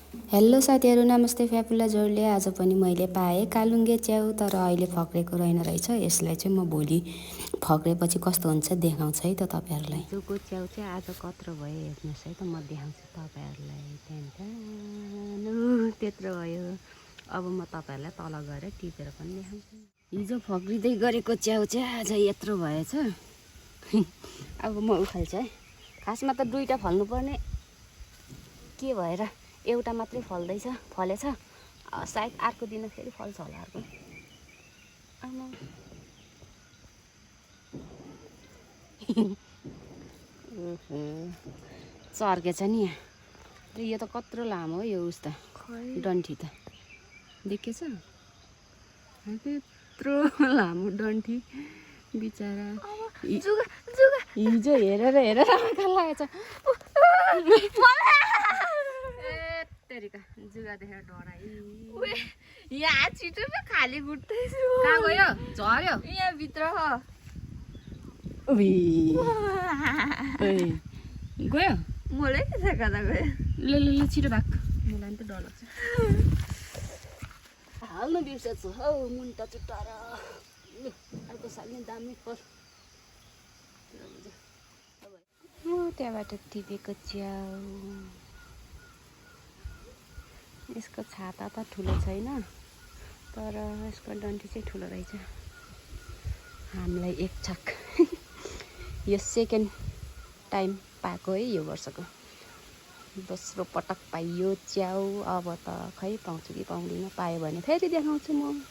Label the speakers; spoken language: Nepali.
Speaker 1: हेलो साथीहरू, नमस्ते। फ्यापुला जोडले आज पनि मैले पाएँ कालुङ्गे च्याउ, तर अहिले फक्रेको रहेन रहेछ। यसलाई चाहिँ म भोलि फक्रेपछि कस्तो हुन्छ देखाउँछु है त तपाईँहरूलाई। हिजोको च्याउ चाहिँ आज कत्रो भयो हेर्नुहोस् है त, म देखाउँछु तपाईँहरूलाई। त्यत्रो भयो। अब म तपाईँहरूलाई तल गएर टिपेर पनि देखाउँछु। हिजो फक्रिँदै गरेको च्याउ चाहिँ आज यत्रो भएछ। अब म उखाल्छु है। खासमा त दुईवटा फल्नुपर्ने, के भएर एउटा मात्रै फल्दैछ, फलेछ। सायद अर्को दिन फेरि फल्छ होला अर्को। चर्केछ नि यहाँ। यो त कत्रो लामो हो यो उस त डन्ठी त देखेछ, त्यत्रो लामो डन्ठी बिचरा। हिजो हेरेर आँखा लागेछ। जुगा देखेर डराइ।
Speaker 2: यहाँ छिटो न खाली गुट्दैछु।
Speaker 1: कहाँ गयो? झर्यो
Speaker 2: यहाँ भित्र
Speaker 1: गयो।
Speaker 2: मलाई के थाहा कता गयो।
Speaker 1: ल ल ल छिटो भाग, मलाई त डर लाग्छ। हाल्नु बिर्सेछु हौ मुन्टा चुट्टाएर। अर्को साल नि दामी फल। त्यहाँबाट टिपेको च्याउ। यसको छाता त ठुलो छैन, तर यसको डन्ठी चाहिँ ठुलो रहेछ। हामीलाई एक छाक। यो सेकेन्ड टाइम पाएको है यो वर्षको। दोस्रो पटक पाइयो च्याउ। अब त खै पाउँछु कि पाउँदिनँ, पायो भने फेरि देखाउँछु म।